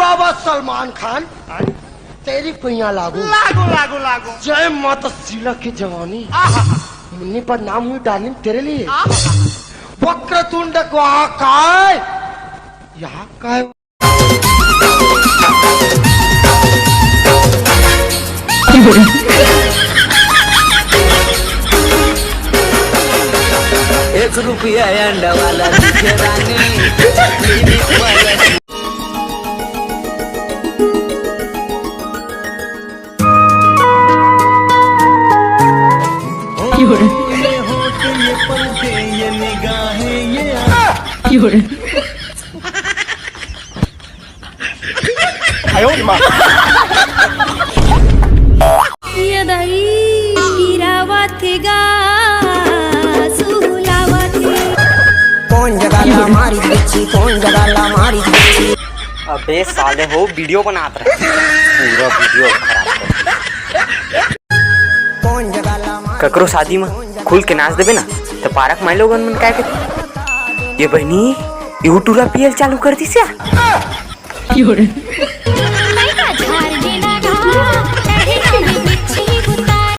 बाबा सलमान खान तेरी पैया लागू लागू लागू लागू। जय माता शीला की जवानी मुन्नी पर नाम हुई डार्लिंग तेरे लिए वक्रतुंड काय यहाँ काय ₹1 अंडा वाला कौन जगह मारी बच्ची कौन जगह मारी बच्ची। अबे साले हो वीडियो बनाते रहे पूरा वीडियो कौन जगह ककरो शादी में खुल के नाच देवे ना तो पारक माई लोगन मन क्या कहते ये बहनी यूट्यूब पीएल चालू कर दी क्या।